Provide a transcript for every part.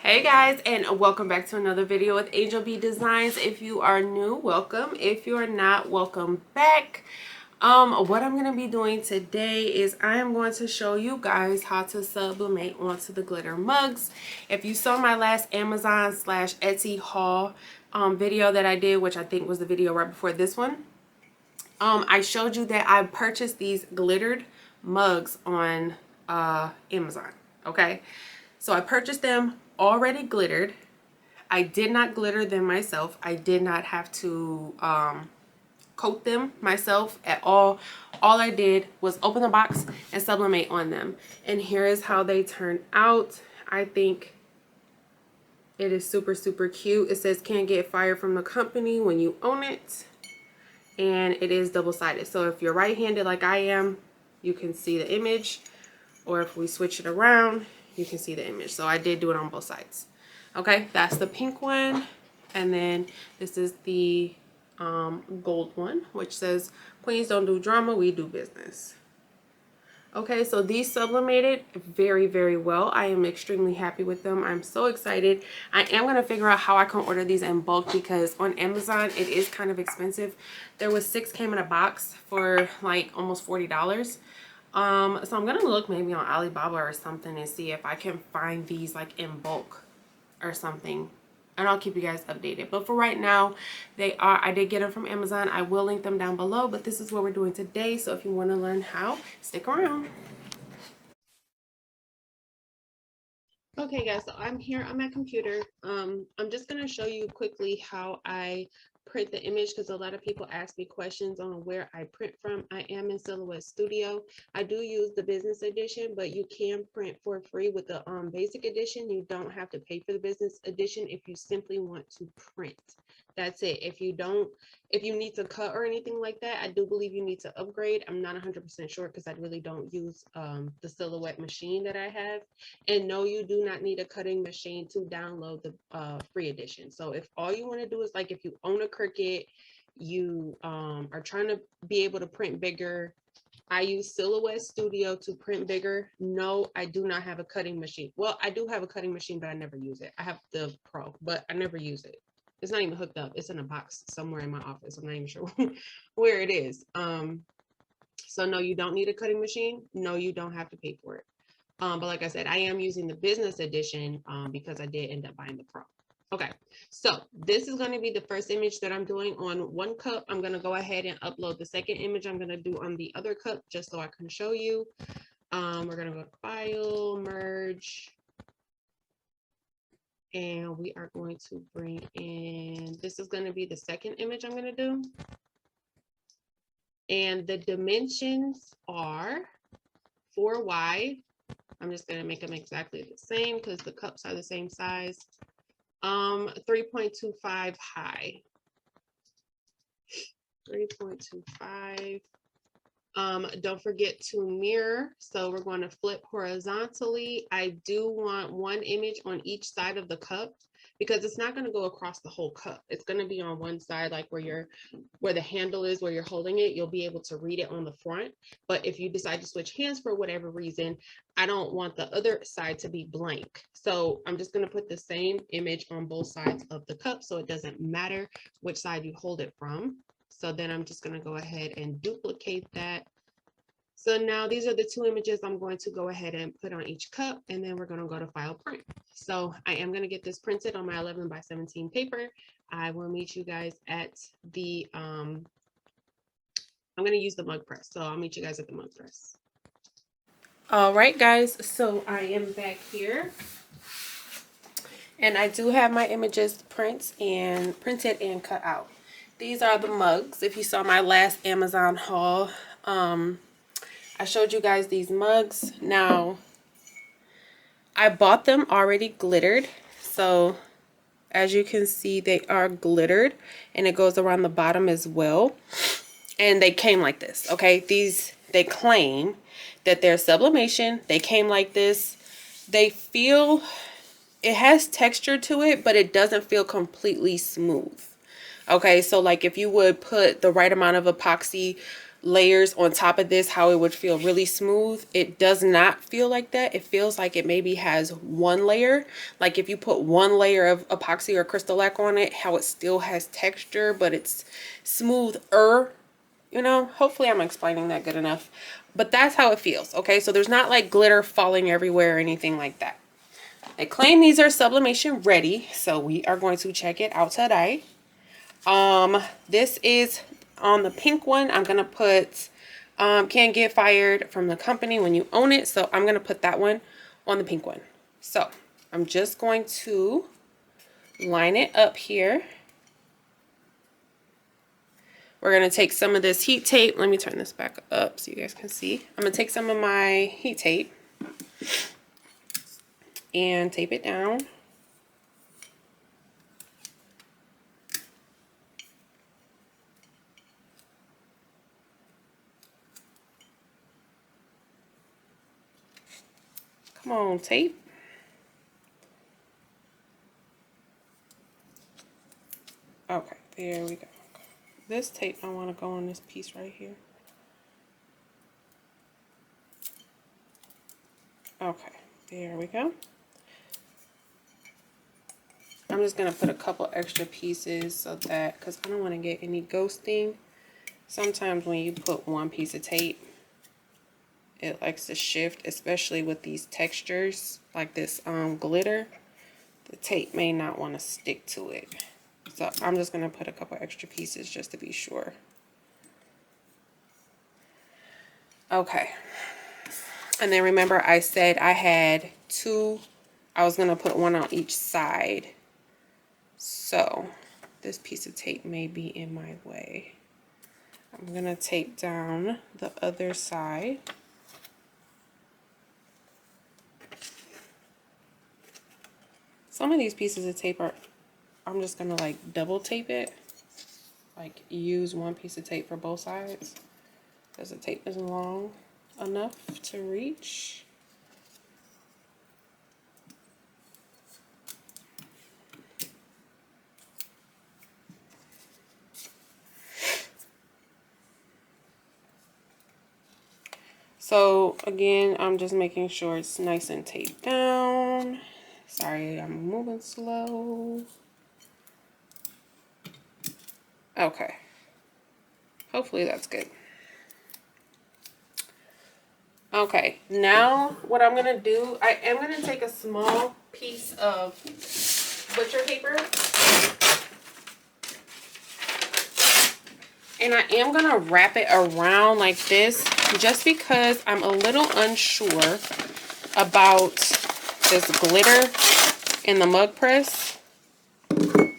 Hey guys, and welcome back to another video with Angel B Designs. If you are new, welcome. If you are not, welcome back. What I'm going to be doing today is I am going to show you guys how to sublimate onto the glitter mugs. If you saw my last Amazon / Etsy haul video that I did, which I think was the video right before this one, I showed you that I purchased these glittered mugs on Amazon. Okay, so I purchased them already glittered. I did not glitter them myself. I did not have to coat them myself at all. All I did was open the box and sublimate on them. And here is how they turn out. I think it is super, super cute. It says can't get fired from the company when you own it. And it is double-sided. So if you're right-handed like I am, you can see the image. Or if we switch it around, you can see the image. So I did do it on both sides. Okay, that's the pink one. And then this is the gold one, which says, Queens don't do drama, we do business. Okay, so these sublimated very, very well. I am extremely happy with them. I'm so excited. I am going to figure out how I can order these in bulk because on Amazon, it is kind of expensive. There was 6 came in a box for like almost $40. So I'm going to look maybe on Alibaba or something and see if I can find these like in bulk or something. And I'll keep you guys updated. But for right now, I did get them from Amazon. I will link them down below. But this is what we're doing today. So if you want to learn how, stick around. Okay guys, so I'm here on my computer. I'm just going to show you quickly how I print the image because a lot of people ask me questions on where I print from. I am in Silhouette Studio. I do use the business edition, but you can print for free with the basic edition. You don't have to pay for the business edition if you simply want to print. That's it. If you need to cut or anything like that, I do believe you need to upgrade. I'm not 100% sure because I really don't use the Silhouette machine that I have. And no, you do not need a cutting machine to download the free edition. So if all you want to do is like if you own a Cricut, you are trying to be able to print bigger. I use Silhouette Studio to print bigger. No, I do not have a cutting machine. Well, I do have a cutting machine, but I never use it. I have the Pro, but I never use it. It's not even hooked up. It's in a box somewhere in my office. I'm not even sure where it is. So no, you don't need a cutting machine. No, you don't have to pay for it. But like I said, I am using the business edition because I did end up buying the Pro. Okay, so this is going to be the first image that I'm doing on one cup. I'm going to go ahead and upload the second image I'm going to do on the other cup just so I can show you. We're going to go to File, Merge, and we are going to bring in, this is going to be the second image I'm going to do. And the dimensions are 4 wide. I'm just going to make them exactly the same because the cups are the same size. 3.25 high. 3.25. Don't forget to mirror. So we're going to flip horizontally. I do want one image on each side of the cup because it's not going to go across the whole cup. It's going to be on one side, like where the handle is, where you're holding it. You'll be able to read it on the front. But if you decide to switch hands for whatever reason, I don't want the other side to be blank. So I'm just going to put the same image on both sides of the cup so it doesn't matter which side you hold it from. So then I'm just going to go ahead and duplicate that. So now these are the 2 images I'm going to go ahead and put on each cup, and then we're going to go to File, Print. So I am going to get this printed on my 11 by 17 paper. I will meet you guys at the, I'm going to use the mug press. So I'll meet you guys at the mug press. All right, guys. So I am back here. And I do have my images printed and cut out. These are the mugs. If you saw my last Amazon haul, I showed you guys these mugs. Now, I bought them already glittered. So, as you can see, they are glittered. And it goes around the bottom as well. And they came like this, okay? They claim that they're sublimation. They came like this. They feel, it has texture to it, but it doesn't feel completely smooth. Okay, so like if you would put the right amount of epoxy layers on top of this, how it would feel really smooth. It does not feel like that. It feels like it maybe has one layer. Like if you put one layer of epoxy or crystal lac on it, how it still has texture, but it's smoother. You know, hopefully I'm explaining that good enough. But that's how it feels, okay? So there's not like glitter falling everywhere or anything like that. They claim these are sublimation ready, so we are going to check it out today. This is on the pink one. I'm gonna put Can't Get Fired from the company when you own it. So I'm gonna put that one on the pink one. So I'm just going to line it up here. We're gonna take some of this heat tape. Let me turn this back up so you guys can see. I'm gonna take some of my heat tape and tape it down. Come on, tape. Okay, there we go. This tape, I want to go on this piece right here. Okay, there we go. I'm just going to put a couple extra pieces so that, because I don't want to get any ghosting. Sometimes when you put one piece of tape, it likes to shift, especially with these textures like this glitter. The tape may not want to stick to it. So I'm just going to put a couple extra pieces just to be sure. Okay. And then remember I said I had two. I was going to put one on each side. So this piece of tape may be in my way. I'm going to tape down the other side. Some of these pieces of tape are, I'm just going to like double tape it. Like use one piece of tape for both sides because the tape isn't long enough to reach. So again, I'm just making sure it's nice and taped down. Sorry, I'm moving slow. Okay. Hopefully that's good. Okay, now what I'm gonna do, I am gonna take a small piece of butcher paper and I am gonna wrap it around like this just because I'm a little unsure about this glitter in the mug press.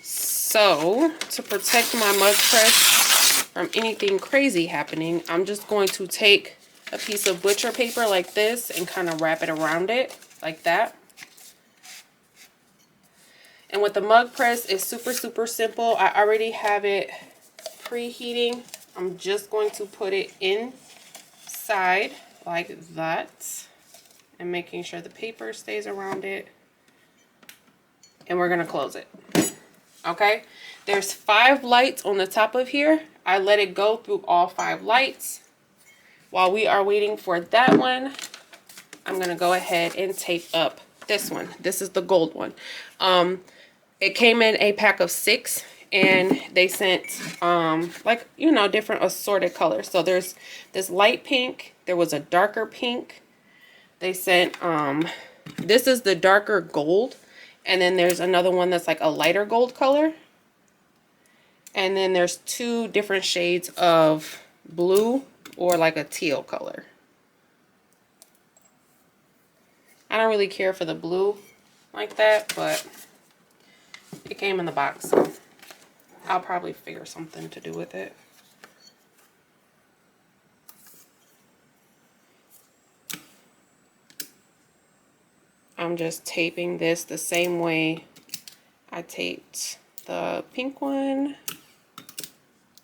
So to protect my mug press from anything crazy happening, I'm just going to take a piece of butcher paper like this and kind of wrap it around it like that. And with the mug press, it's super simple. I already have it preheating. I'm just going to put it inside like that and making sure the paper stays around it. And we're going to close it. Okay, there's 5 lights on the top of here. I let it go through all 5 lights. While we are waiting for that one, I'm going to go ahead and tape up this one. This is the gold one. It came in a pack of 6 and they sent like, you know, different assorted colors. So there's this light pink, there was a darker pink. They sent this is the darker gold, and then there's another one that's like a lighter gold color. And then there's 2 different shades of blue or like a teal color. I don't really care for the blue like that, but it came in the box, so I'll probably figure something to do with it. I'm just taping this the same way I taped the pink one.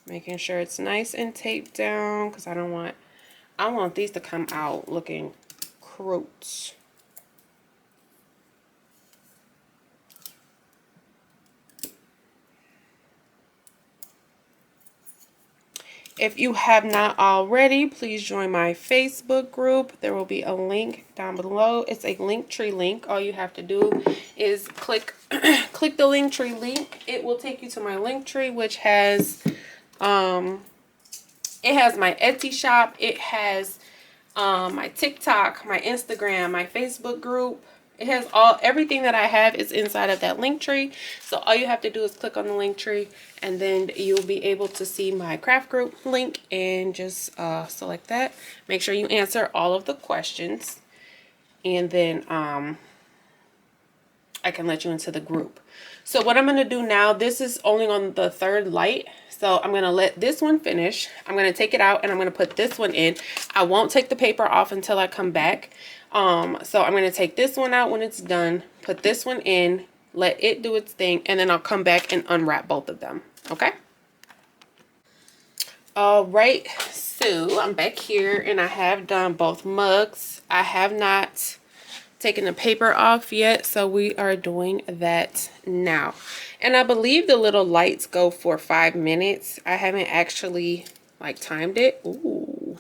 Making sure it's nice and taped down because I don't want these to come out looking croats. If you have not already, please join my Facebook group. There will be a link down below. It's a Linktree link. All you have to do is click click the Linktree link. It will take you to my Linktree, which has it has my Etsy shop. It has my TikTok, my Instagram, my Facebook group. It has everything that I have is inside of that link tree. So all you have to do is click on the link tree, and then you'll be able to see my craft group link, and just select that. Make sure you answer all of the questions, and then I can let you into the group. So what I'm going to do now, this is only on the third light. So I'm going to let this one finish. I'm going to take it out and I'm going to put this one in. I won't take the paper off until I come back. So I'm going to take this one out when it's done, put this one in, let it do its thing, and then I'll come back and unwrap both of them. Okay. All right. So I'm back here and I have done both mugs. I have not taken the paper off yet, so we are doing that now. And I believe the little lights go for 5 minutes. I haven't actually like timed it. Ooh,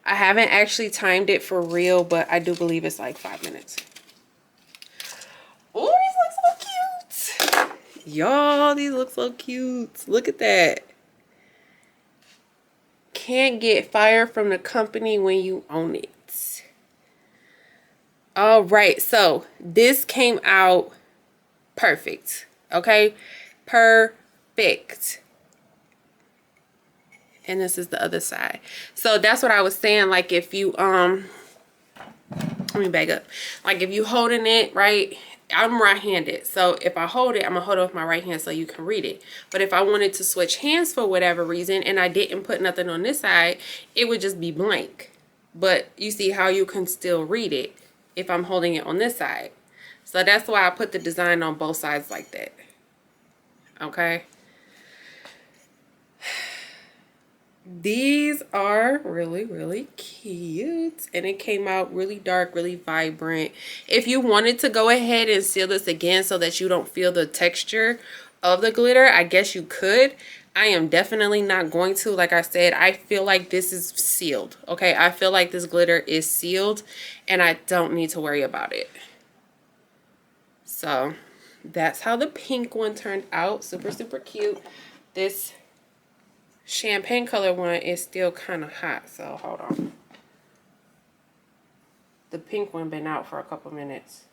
I haven't actually timed it for real, but I do believe it's like 5 minutes. Oh, these look so cute, y'all. These look so cute. Look at that. Can't get fired from the company when you own it. All right, so this came out perfect. Okay, perfect. And this is the other side. So that's what I was saying. Like if you let me back up. Like if you holding it right, I'm right-handed. So if I hold it, I'm gonna hold it with my right hand so you can read it. But if I wanted to switch hands for whatever reason and I didn't put nothing on this side, it would just be blank. But you see how you can still read it if I'm holding it on this side. So that's why I put the design on both sides like that. Okay. These are really, really cute. And it came out really dark, really vibrant. If you wanted to go ahead and seal this again so that you don't feel the texture of the glitter, I guess you could. I am definitely not going to. Like I said, I feel like this is sealed. Okay, I feel like this glitter is sealed and I don't need to worry about it. So that's how the pink one turned out. Super, super cute. This champagne color one is still kind of hot, so hold on. The pink one been out for a couple minutes.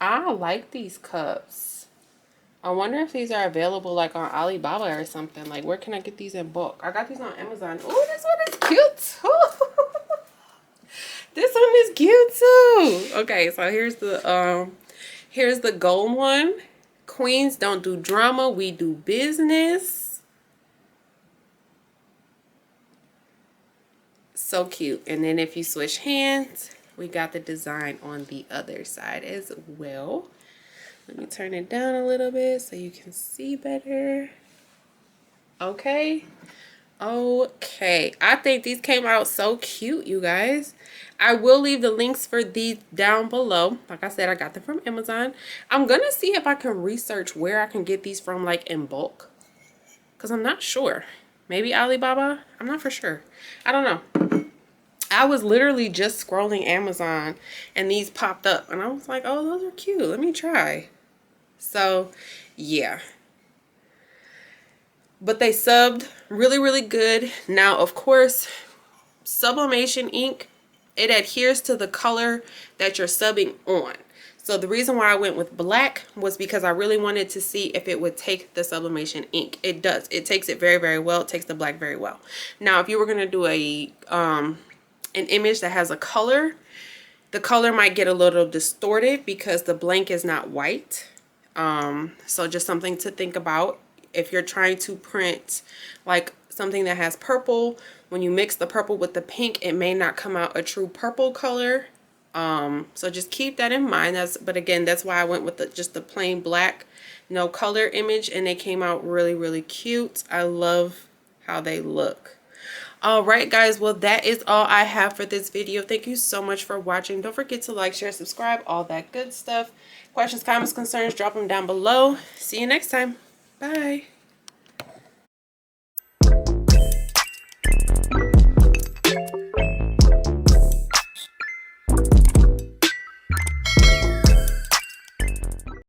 I like these cups. I wonder if these are available like on Alibaba or something. Like, where can I get these in bulk? I got these on Amazon. Oh, this one is cute too. This one is cute too. Okay, so here's the gold one. Queens don't do drama, we do business. So cute. And then if you switch hands, we got the design on the other side as well. Let me turn it down a little bit so you can see better. Okay. Okay. I think these came out so cute, you guys. I will leave the links for these down below. Like I said, I got them from Amazon. I'm going to see if I can research where I can get these from, like in bulk. Because I'm not sure. Maybe Alibaba? I'm not for sure. I don't know. I was literally just scrolling Amazon and these popped up and I was like, oh, those are cute. Let me try. So, yeah. But they subbed really, really good. Now, of course, sublimation ink, it adheres to the color that you're subbing on. So the reason why I went with black was because I really wanted to see if it would take the sublimation ink. It does. It takes it very, very well. It takes the black very well. Now, if you were going to do an image that has a color, the color might get a little distorted because the blank is not white. So just something to think about. If you're trying to print like something that has purple, when you mix the purple with the pink, it may not come out a true purple color. So just keep that in mind. But again, that's why I went with just the plain black, no color image, and they came out really, really cute. I love how they look. All right, guys, well, that is all I have for this video. Thank you so much for watching. Don't forget to like, share, subscribe, all that good stuff. Questions, comments, concerns, drop them down below. See you next time. Bye.